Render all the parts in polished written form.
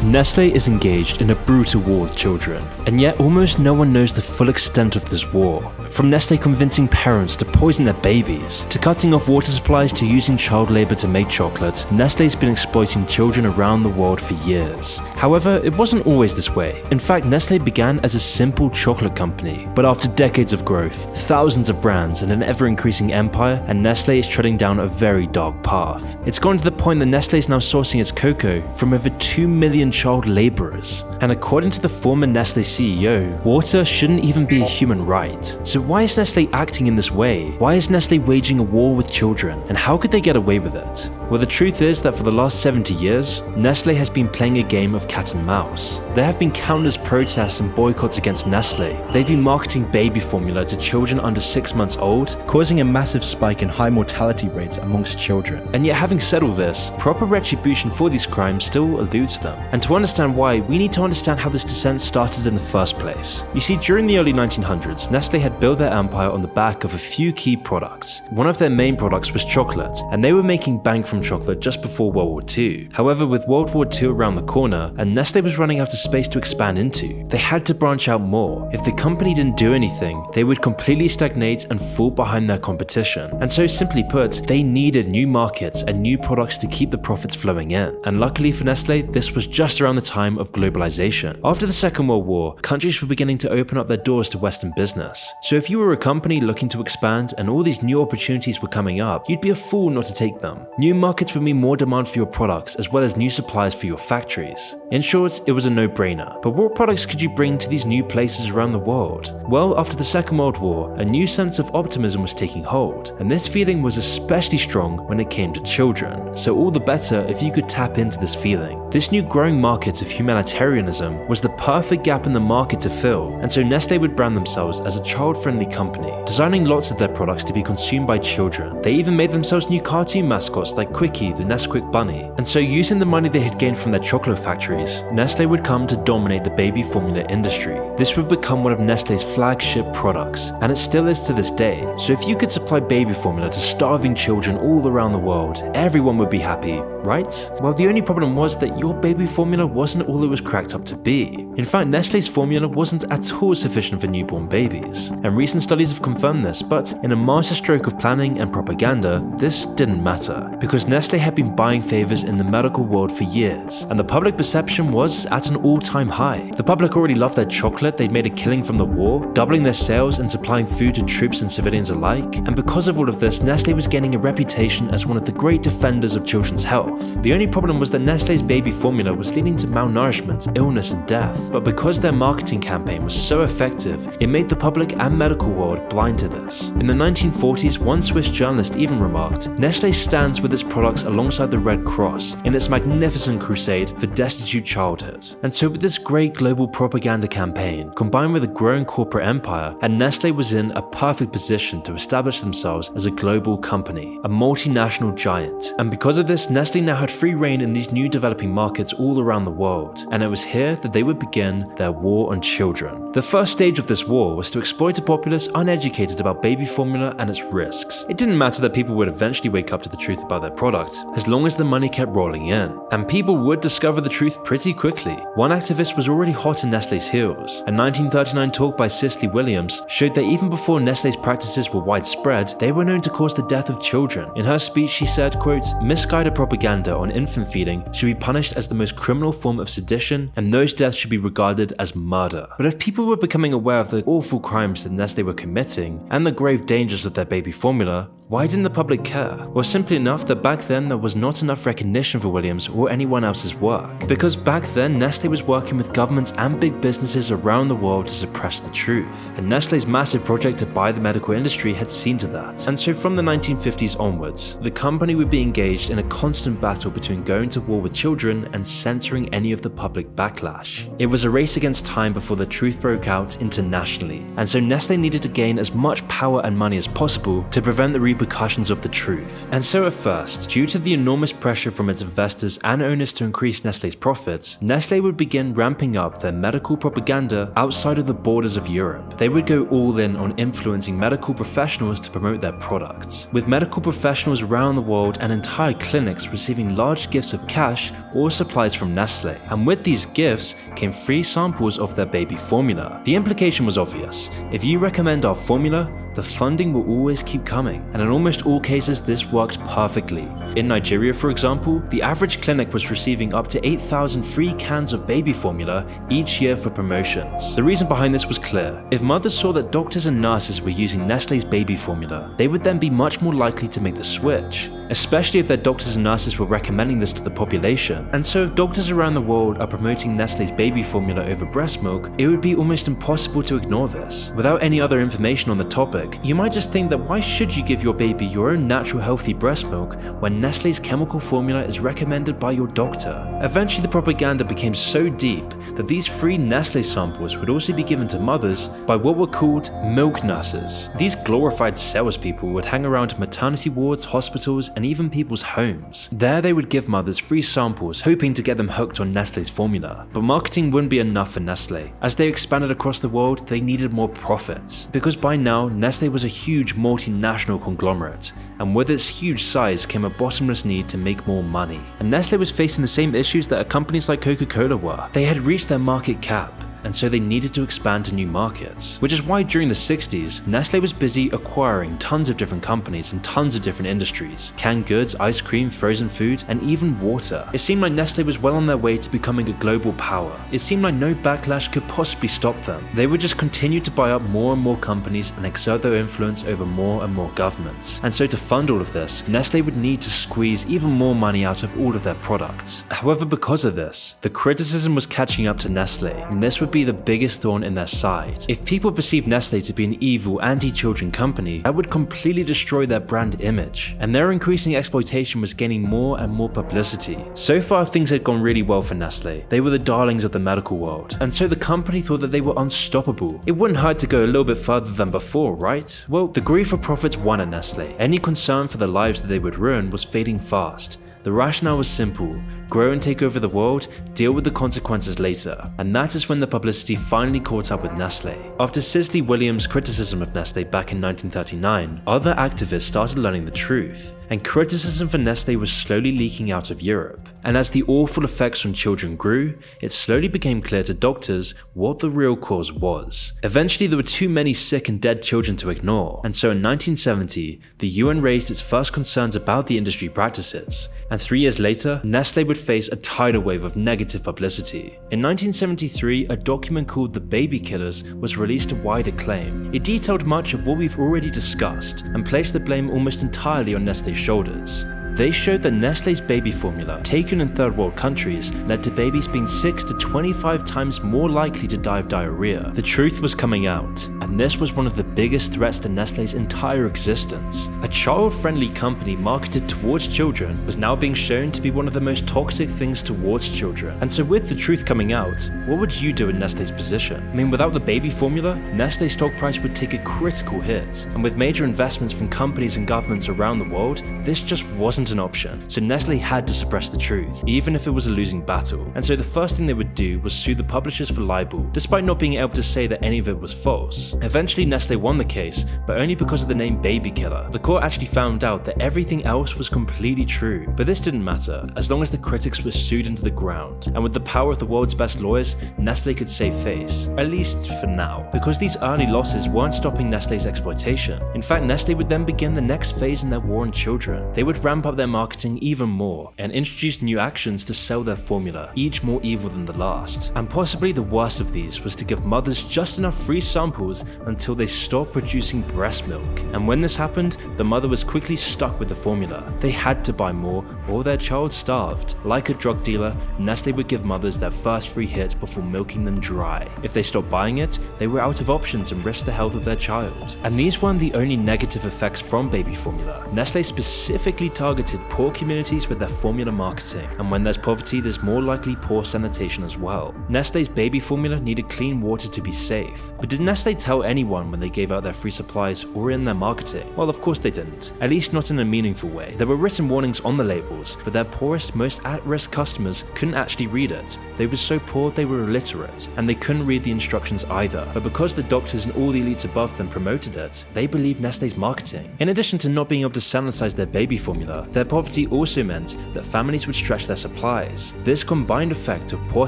Nestle is engaged in a brutal war with children, and yet almost no one knows the full extent of this war. From Nestle convincing parents to poison their babies, to cutting off water supplies to using child labor to make chocolate, Nestle's been exploiting children around the world for years. However, it wasn't always this way. In fact, Nestle began as a simple chocolate company, but after decades of growth, thousands of brands, and an ever-increasing empire, and Nestle is treading down a very dark path. It's gone to the point that Nestle is now sourcing its cocoa from over 2 million child laborers. And according to the former Nestle CEO, water shouldn't even be a human right. So why is Nestle acting in this way? Why is Nestle waging a war with children? And how could they get away with it? Well, the truth is that for the last 70 years, Nestle has been playing a game of cat and mouse. There have been countless protests and boycotts against Nestle. They've been marketing baby formula to children under 6 months old, causing a massive spike in high mortality rates amongst children. And yet, having said all this, proper retribution for these crimes still eludes them. And to understand why, we need to understand how this descent started in the first place. You see, during the early 1900s, Nestle had built their empire on the back of a few key products. One of their main products was chocolate, and they were making bank from chocolate just before World War II. However, with World War II around the corner, and Nestle was running out of space to expand into, they had to branch out more. If the company didn't do anything, they would completely stagnate and fall behind their competition. And so, simply put, they needed new markets and new products to keep the profits flowing in. And luckily for Nestle, this was just around the time of globalization. After the Second World War, countries were beginning to open up their doors to Western business. So if you were a company looking to expand and all these new opportunities were coming up, you'd be a fool not to take them. New markets would mean more demand for your products as well as new supplies for your factories. In short, it was a no-brainer. But what products could you bring to these new places around the world? Well, after the Second World War, a new sense of optimism was taking hold, and this feeling was especially strong when it came to children. So all the better if you could tap into this feeling. This new growing market of humanitarianism was the perfect gap in the market to fill, and so Nestle would brand themselves as a child-friendly company, designing lots of their products to be consumed by children. They even made themselves new cartoon mascots like Quickie the Nesquik bunny. And so using the money they had gained from their chocolate factories, Nestle would come to dominate the baby formula industry. This would become one of Nestle's flagship products, and it still is to this day. So if you could supply baby formula to starving children all around the world, everyone would be happy, right? Well, the only problem was that your baby formula wasn't all it was cracked up to be. In fact, Nestle's formula wasn't at all sufficient for newborn babies, and recent studies have confirmed this, but in a masterstroke of planning and propaganda, this didn't matter, because Nestle had been buying favors in the medical world for years, and the public perception was at an all-time high. The public already loved their chocolate, they'd made a killing from the war, doubling their sales and supplying food to troops and civilians alike, and because of all of this, Nestle was gaining a reputation as one of the great defenders of children's health. The only problem was that Nestle's baby formula was leading to malnourishment, illness, and death, but because their marketing campaign was so effective, it made the public and medical world blind to this. In the 1940s, one Swiss journalist even remarked, "Nestle stands with its products alongside the Red Cross in its magnificent crusade for destitute childhood." And so with this great global propaganda campaign, combined with a growing corporate empire, and Nestle was in a perfect position to establish themselves as a global company, a multinational giant. And because of this, Nestle now had free reign in these new developing markets all around the world, and it was here that they would begin their war on children. The first stage of this war was to exploit a populace uneducated about baby formula and its risks. It didn't matter that people would eventually wake up to the truth about their product, as long as the money kept rolling in. And people would discover the truth pretty quickly. One activist was already hot in Nestle's heels. A 1939 talk by Cicely Williams showed that even before Nestle's practices were widespread, they were known to cause the death of children. In her speech, she said, quote, "Misguided propaganda on infant feeding should be punished as the most criminal form of sedition, and those deaths should be regarded as murder." But if people were becoming aware of the awful crimes that Nestle were committing, and the grave dangers of their baby formula, why didn't the public care? Well, simply enough that back then there was not enough recognition for Williams or anyone else's work. Because back then, Nestle was working with governments and big businesses around the world to suppress the truth. And Nestle's massive project to buy the medical industry had seen to that. And so from the 1950s onwards, the company would be engaged in a constant battle between going to war with children and censoring any of the public backlash. It was a race against time before the truth broke out internationally. And so Nestle needed to gain as much power and money as possible to prevent the repercussions of the truth. And so at first, due to the enormous pressure from its investors and owners to increase Nestle's profits, Nestle would begin ramping up their medical propaganda outside of the borders of Europe. They would go all in on influencing medical professionals to promote their products, with medical professionals around the world and entire clinics receiving large gifts of cash or supplies from Nestle. And with these gifts came free samples of their baby formula. The implication was obvious. If you recommend our formula, the funding will always keep coming, and in almost all cases this worked perfectly. In Nigeria, for example, the average clinic was receiving up to 8,000 free cans of baby formula each year for promotions. The reason behind this was clear. If mothers saw that doctors and nurses were using Nestle's baby formula, they would then be much more likely to make the switch, especially if their doctors and nurses were recommending this to the population. And so if doctors around the world are promoting Nestle's baby formula over breast milk, it would be almost impossible to ignore this. Without any other information on the topic, you might just think that why should you give your baby your own natural healthy breast milk when Nestle's chemical formula is recommended by your doctor? Eventually the propaganda became so deep that these free Nestle samples would also be given to mothers by what were called milk nurses. These glorified salespeople would hang around maternity wards, hospitals, and even people's homes. There they would give mothers free samples, hoping to get them hooked on Nestle's formula. But marketing wouldn't be enough for Nestle. As they expanded across the world, they needed more profits. Because by now, Nestle was a huge multinational conglomerate, and with its huge size came a bottomless need to make more money. And Nestle was facing the same issues that companies like Coca-Cola were. They had reached their market cap, and so they needed to expand to new markets. Which is why during the 60s, Nestle was busy acquiring tons of different companies in tons of different industries: canned goods, ice cream, frozen food, and even water. It seemed like Nestle was well on their way to becoming a global power. It seemed like no backlash could possibly stop them. They would just continue to buy up more and more companies and exert their influence over more and more governments. And so to fund all of this, Nestle would need to squeeze even more money out of all of their products. However, because of this, the criticism was catching up to Nestle, and this would be the biggest thorn in their side. If people perceived Nestle to be an evil, anti-children company, that would completely destroy their brand image, and their increasing exploitation was gaining more and more publicity. So far, things had gone really well for Nestle. They were the darlings of the medical world, and so the company thought that they were unstoppable. It wouldn't hurt to go a little bit further than before, right? Well, the greed for profits won at Nestle. Any concern for the lives that they would ruin was fading fast. The rationale was simple: grow and take over the world, deal with the consequences later. And that is when the publicity finally caught up with Nestle. After Cicely Williams' criticism of Nestle back in 1939, other activists started learning the truth, and criticism for Nestle was slowly leaking out of Europe. And as the awful effects on children grew, it slowly became clear to doctors what the real cause was. Eventually there were too many sick and dead children to ignore, and so in 1970, the UN raised its first concerns about the industry practices. And 3 years later, Nestle would face a tidal wave of negative publicity. In 1973, a document called The Baby Killers was released to wide acclaim. It detailed much of what we've already discussed and placed the blame almost entirely on Nestle's shoulders. They showed that Nestle's baby formula, taken in third world countries, led to babies being 6 to 25 times more likely to die of diarrhea. The truth was coming out, and this was one of the biggest threats to Nestle's entire existence. A child-friendly company marketed towards children was now being shown to be one of the most toxic things towards children. And so with the truth coming out, what would you do in Nestle's position? I mean, without the baby formula, Nestle's stock price would take a critical hit. And with major investments from companies and governments around the world, this just wasn't an option. So Nestle had to suppress the truth, even if it was a losing battle. And so the first thing they would do was sue the publishers for libel, despite not being able to say that any of it was false. Eventually Nestle won the case, but only because of the name Baby Killer. The court actually found out that everything else was completely true, but this didn't matter, as long as the critics were sued into the ground. And with the power of the world's best lawyers, Nestle could save face, at least for now, because these early losses weren't stopping Nestle's exploitation. In fact, Nestle would then begin the next phase in their war on children. They would ramp up their marketing even more and introduce new actions to sell their formula, each more evil than the last. And possibly the worst of these was to give mothers just enough free samples until they stopped producing breast milk. And when this happened, the mother was quickly stuck with the formula. They had to buy more or their child starved. Like a drug dealer, Nestle would give mothers their first free hit before milking them dry. If they stopped buying it, they were out of options and risked the health of their child. And these weren't the only negative effects from baby formula. Nestle specifically targeted poor communities with their formula marketing, and when there's poverty, there's more likely poor sanitation as well. Nestle's baby formula needed clean water to be safe. But did Nestle tell anyone when they gave out their free supplies or in their marketing? Well, of course they didn't, at least not in a meaningful way. There were written warnings on the labels, but their poorest, most at-risk customers couldn't actually read it. They were so poor they were illiterate, and they couldn't read the instructions either. But because the doctors and all the elites above them promoted it, they believed Nestle's marketing. In addition to not being able to sanitize their baby formula, their poverty also meant that families would stretch their supplies. This combined effect of poor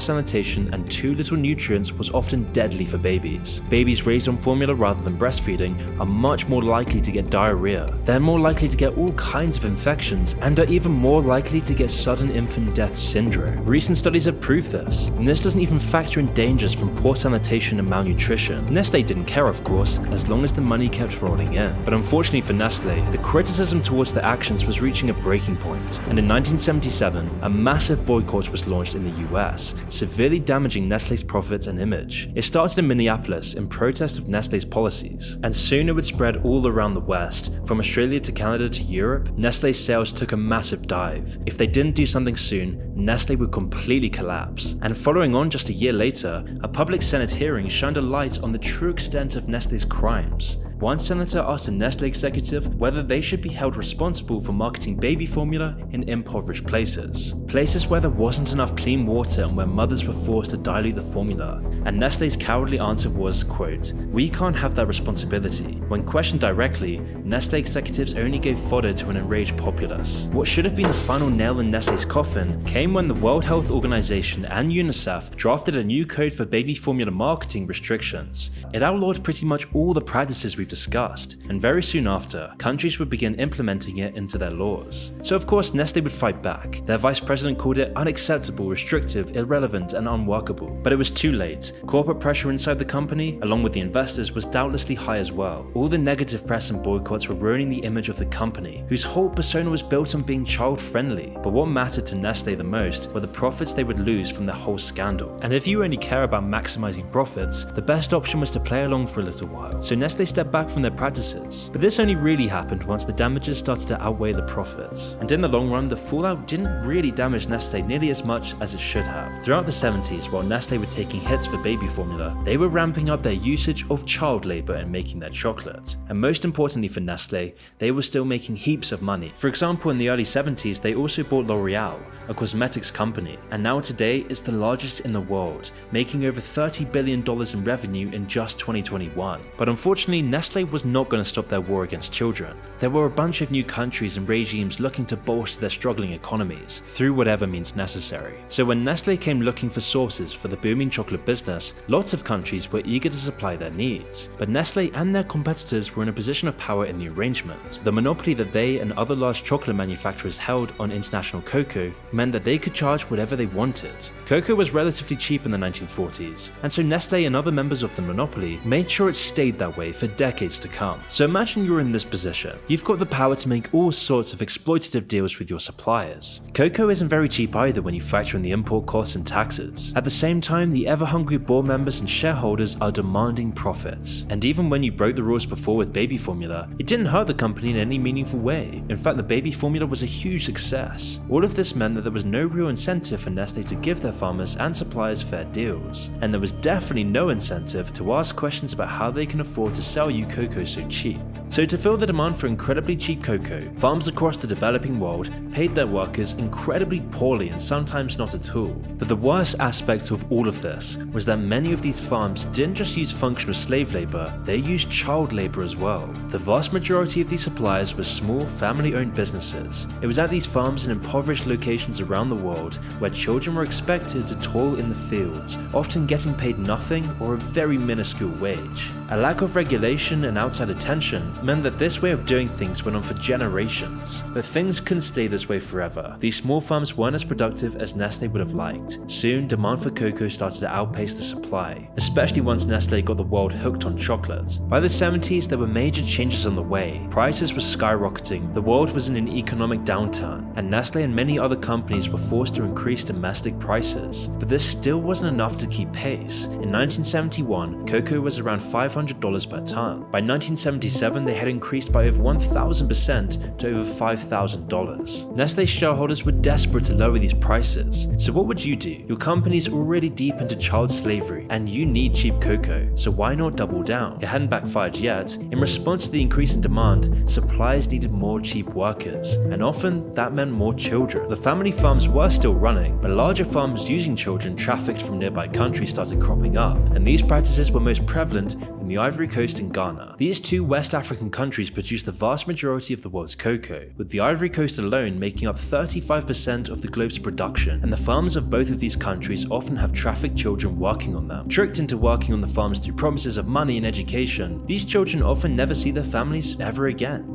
sanitation and too little nutrients was often deadly for babies. Babies raised on formula rather than breastfeeding are much more likely to get diarrhea. They're more likely to get all kinds of infections and are even more likely to get sudden infant death syndrome. Recent studies have proved this, and this doesn't even factor in dangers from poor sanitation and malnutrition. Nestle didn't care, of course, as long as the money kept rolling in. But unfortunately for Nestle, the criticism towards their actions was reaching a breaking point, and in 1977, a massive boycott was launched in the US, severely damaging Nestle's profits and image. It started in Minneapolis in protest of Nestle's policies, and soon it would spread all around the West. From Australia to Canada to Europe, Nestle's sales took a massive dive. If they didn't do something soon, Nestle would completely collapse. And following on just a year later, a public Senate hearing shined a light on the true extent of Nestle's crimes. One senator asked a Nestle executive whether they should be held responsible for marketing baby formula in impoverished places. Places where there wasn't enough clean water and where mothers were forced to dilute the formula. And Nestle's cowardly answer was, quote, "We can't have that responsibility." When questioned directly, Nestle executives only gave fodder to an enraged populace. What should have been the final nail in Nestle's coffin came when the World Health Organization and UNICEF drafted a new code for baby formula marketing restrictions. It outlawed pretty much all the practices we've discussed, and very soon after, countries would begin implementing it into their laws. So of course Nestle would fight back. Their vice president called it unacceptable, restrictive, irrelevant, and unworkable. But it was too late. Corporate pressure inside the company, along with the investors, was doubtlessly high as well. All the negative press and boycotts were ruining the image of the company, whose whole persona was built on being child-friendly. But what mattered to Nestle the most were the profits they would lose from the whole scandal. And if you only care about maximizing profits, the best option was to play along for a little while. So Nestle stepped back from their practices. But this only really happened once the damages started to outweigh the profits. And in the long run, the fallout didn't really damage Nestle nearly as much as it should have. Throughout the 70s, while Nestle were taking hits for baby formula, they were ramping up their usage of child labor in making their chocolate. And most importantly for Nestle, they were still making heaps of money. For example, in the early 70s, they also bought L'Oreal, a cosmetics company, and now today it's the largest in the world, making over $30 billion in revenue in just 2021. But unfortunately, Nestle was not going to stop their war against children. There were a bunch of new countries and regimes looking to bolster their struggling economies through whatever means necessary. So when Nestle came looking for sources for the booming chocolate business, lots of countries were eager to supply their needs. But Nestle and their competitors were in a position of power in the arrangement. The monopoly that they and other large chocolate manufacturers held on international cocoa meant that they could charge whatever they wanted. Cocoa was relatively cheap in the 1940s, and so Nestle and other members of the monopoly made sure it stayed that way for decades to come. So imagine you're in this position. You've got the power to make all sorts of exploitative deals with your suppliers. Cocoa isn't very cheap either when you factor in the import costs and taxes. At the same time, the ever-hungry board members and shareholders are demanding profits. And even when you broke the rules before with baby formula, it didn't hurt the company in any meaningful way. In fact, the baby formula was a huge success. All of this meant that there was no real incentive for Nestle to give their farmers and suppliers fair deals. And there was definitely no incentive to ask questions about how they can afford to sell you cocoa so cheap. So to fill the demand for incredibly cheap cocoa, farms across the developing world paid their workers incredibly poorly and sometimes not at all. But the worst aspect of all of this was that many of these farms didn't just use functional slave labor, they used child labor as well. The vast majority of these suppliers were small family-owned businesses. It was at these farms in impoverished locations around the world where children were expected to toil in the fields, often getting paid nothing or a very minuscule wage. A lack of regulation and outside attention meant that this way of doing things went on for generations. But things couldn't stay this way forever. These small farms weren't as productive as Nestle would have liked. Soon, demand for cocoa started to outpace the supply, especially once Nestle got the world hooked on chocolate. By the 70s, there were major changes on the way. Prices were skyrocketing, the world was in an economic downturn, and Nestle and many other companies were forced to increase domestic prices. But this still wasn't enough to keep pace. In 1971, cocoa was around $500 per ton. By 1977, they had increased by over 1,000% to over $5,000. Nestle shareholders were desperate to lower these prices. So what would you do? Your company's already deep into child slavery, and you need cheap cocoa, so why not double down? It hadn't backfired yet. In response to the increase in demand, suppliers needed more cheap workers, and often that meant more children. The family farms were still running, but larger farms using children trafficked from nearby countries started cropping up, and these practices were most prevalent in the Ivory Coast and Ghana. These two West African countries produce the vast majority of the world's cocoa, with the Ivory Coast alone making up 35% of the globe's production, and the farms of both of these countries often have trafficked children working on them. Tricked into working on the farms through promises of money and education, these children often never see their families ever again.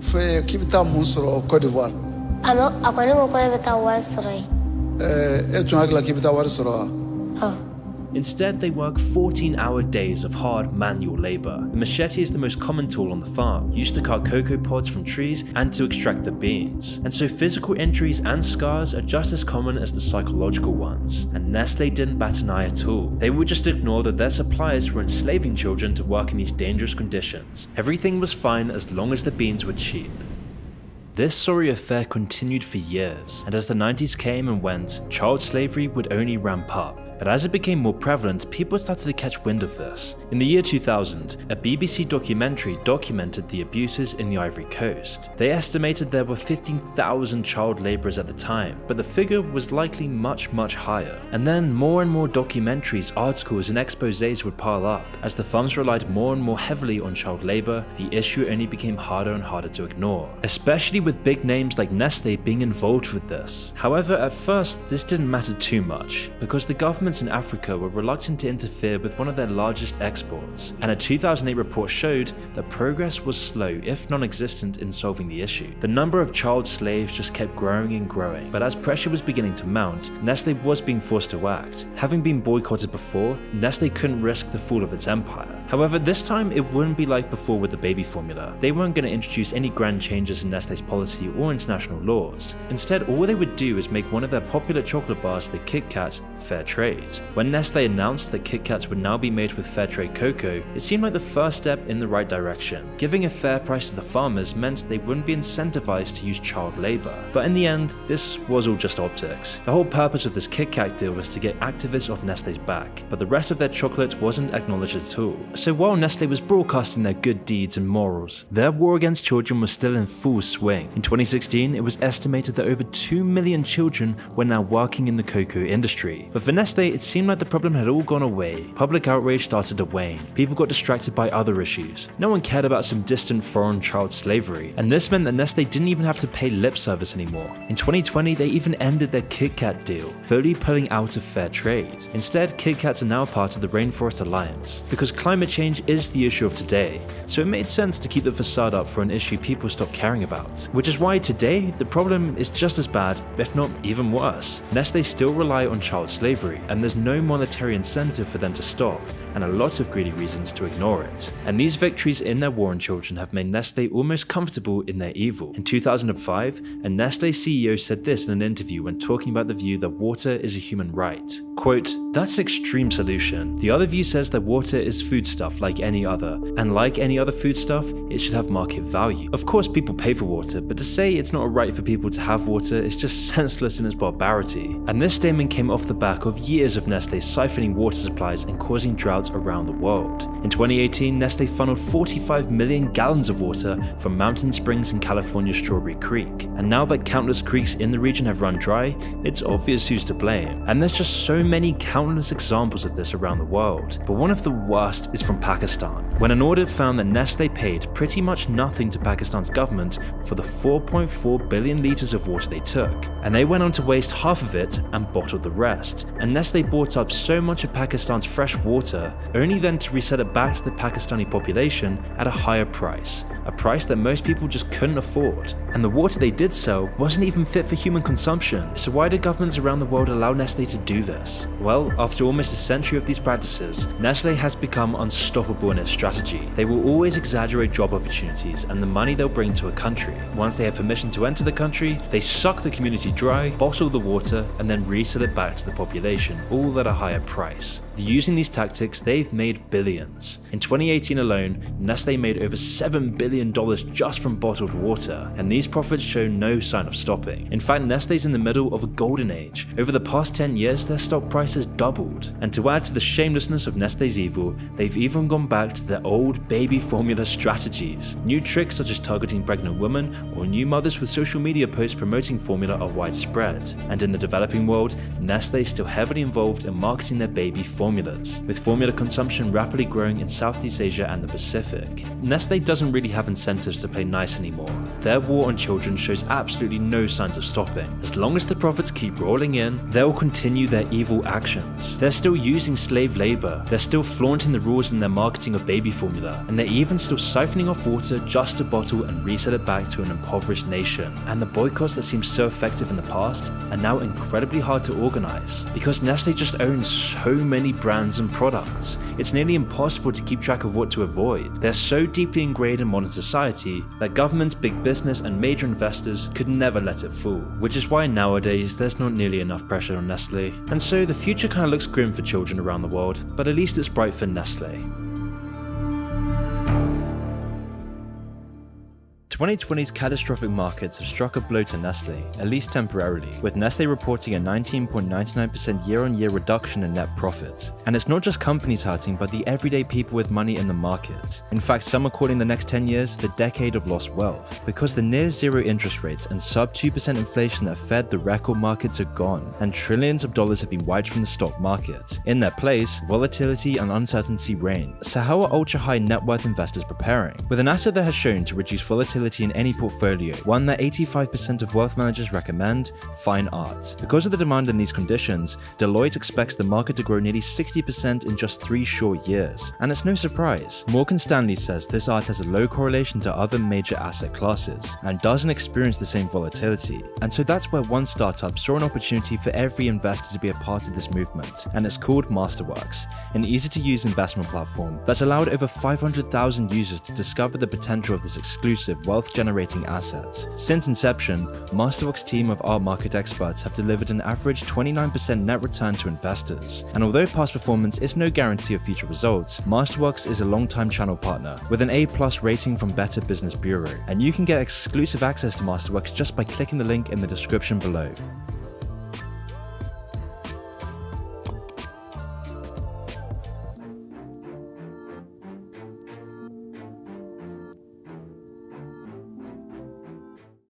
Instead, they work 14-hour days of hard manual labor. The machete is the most common tool on the farm, used to cut cocoa pods from trees and to extract the beans. And so physical injuries and scars are just as common as the psychological ones. And Nestle didn't bat an eye at all. They would just ignore that their suppliers were enslaving children to work in these dangerous conditions. Everything was fine as long as the beans were cheap. This sorry affair continued for years, and as the 90s came and went, child slavery would only ramp up. But as it became more prevalent, people started to catch wind of this. In the year 2000, a BBC documentary documented the abuses in the Ivory Coast. They estimated there were 15,000 child laborers at the time, but the figure was likely much higher. And then more and more documentaries, articles and exposés would pile up. As the farms relied more and more heavily on child labor, the issue only became harder and harder to ignore, especially with big names like Nestle being involved with this. However, at first, this didn't matter too much, because the government in Africa were reluctant to interfere with one of their largest exports, and a 2008 report showed that progress was slow, if non-existent, in solving the issue. The number of child slaves just kept growing and growing, but as pressure was beginning to mount, Nestle was being forced to act. Having been boycotted before, Nestle couldn't risk the fall of its empire. However, this time it wouldn't be like before with the baby formula. They weren't going to introduce any grand changes in Nestle's policy or international laws. Instead, all they would do is make one of their popular chocolate bars, the Kit Kat, fair trade. When Nestle announced that Kit Kats would now be made with fair trade cocoa, it seemed like the first step in the right direction. Giving a fair price to the farmers meant they wouldn't be incentivized to use child labor. But in the end, this was all just optics. The whole purpose of this Kit Kat deal was to get activists off Nestle's back, but the rest of their chocolate wasn't acknowledged at all. So while Nestle was broadcasting their good deeds and morals, their war against children was still in full swing. In 2016, it was estimated that over 2 million children were now working in the cocoa industry. But for Nestle, it seemed like the problem had all gone away. Public outrage started to wane. People got distracted by other issues. No one cared about some distant foreign child slavery. And this meant that Nestle didn't even have to pay lip service anymore. In 2020, they even ended their Kit Kat deal, fully pulling out of fair trade. Instead, Kit Kats are now part of the Rainforest Alliance, because climate change is the issue of today, so it made sense to keep the facade up for an issue people stopped caring about. Which is why today, the problem is just as bad, if not even worse. Nestle still rely on child slavery, and there's no monetary incentive for them to stop, and a lot of greedy reasons to ignore it. And these victories in their war on children have made Nestle almost comfortable in their evil. In 2005, a Nestle CEO said this in an interview when talking about the view that water is a human right. Quote, "That's an extreme solution. The other view says that water is foodstuff like any other, and like any other foodstuff, it should have market value. Of course people pay for water, but to say it's not a right for people to have water is just senseless in its barbarity." And this statement came off the back of years of Nestle siphoning water supplies and causing droughts around the world. In 2018, Nestle funneled 45 million gallons of water from mountain springs in California's Strawberry Creek. And now that countless creeks in the region have run dry, it's obvious who's to blame. And there's just so many countless examples of this around the world. But one of the worst is from Pakistan, when an audit found that Nestle paid pretty much nothing to Pakistan's government for the 4.4 billion litres of water they took. And they went on to waste half of it and bottled the rest. And Nestle bought up so much of Pakistan's fresh water, only then to resell it it back to the Pakistani population at a higher price, a price that most people just couldn't afford. And the water they did sell wasn't even fit for human consumption, so why did governments around the world allow Nestle to do this? Well, after almost a century of these practices, Nestle has become unstoppable in its strategy. They will always exaggerate job opportunities and the money they'll bring to a country. Once they have permission to enter the country, they suck the community dry, bottle the water, and then resell it back to the population, all at a higher price. Using these tactics, they've made billions. In 2018 alone, Nestle made over $7 billion just from bottled water, and these profits show no sign of stopping. In fact, Nestle's in the middle of a golden age. Over the past 10 years, their stock price has doubled. And to add to the shamelessness of Nestle's evil, they've even gone back to their old baby formula strategies. New tricks such as targeting pregnant women or new mothers with social media posts promoting formula are widespread. And in the developing world, Nestle is still heavily involved in marketing their baby formulas, with formula consumption rapidly growing in Southeast Asia and the Pacific. Nestle doesn't really have incentives to play nice anymore. Their war on children shows absolutely no signs of stopping. As long as the profits keep rolling in, they'll continue their evil actions. They're still using slave labor, they're still flaunting the rules in their marketing of baby formula, and they're even still siphoning off water just to bottle and resell it back to an impoverished nation. And the boycotts that seemed so effective in the past are now incredibly hard to organize, because Nestle just owns so many brands and products. It's nearly impossible to keep track of what to avoid. They're so deeply ingrained in modern society that governments, big business, and major investors could never let it fall, which is why nowadays there's not nearly enough pressure on Nestle. And so the future kind of looks grim for children around the world, but at least it's bright for Nestle. 2020's catastrophic markets have struck a blow to Nestle, at least temporarily, with Nestle reporting a 19.99% year-on-year reduction in net profit. And it's not just companies hurting, but the everyday people with money in the market. In fact, some are calling the next 10 years the decade of lost wealth, because the near zero interest rates and sub 2% inflation that fed the record markets are gone, and trillions of dollars have been wiped from the stock market. In their place, volatility and uncertainty reign. So how are ultra-high net worth investors preparing? With an asset that has shown to reduce volatility in any portfolio, one that 85% of wealth managers recommend, fine art. Because of the demand in these conditions, Deloitte expects the market to grow nearly 60% in just 3 short years. And it's no surprise. Morgan Stanley says this art has a low correlation to other major asset classes and doesn't experience the same volatility. And so that's where one startup saw an opportunity for every investor to be a part of this movement, and it's called Masterworks, an easy-to-use investment platform that's allowed over 500,000 users to discover the potential of this exclusive wealth-generating asset. Since inception, Masterworks' team of art market experts have delivered an average 29% net return to investors. And although past performance is no guarantee of future results, Masterworks is a long-time channel partner with an A+ rating from Better Business Bureau, and you can get exclusive access to Masterworks just by clicking the link in the description below.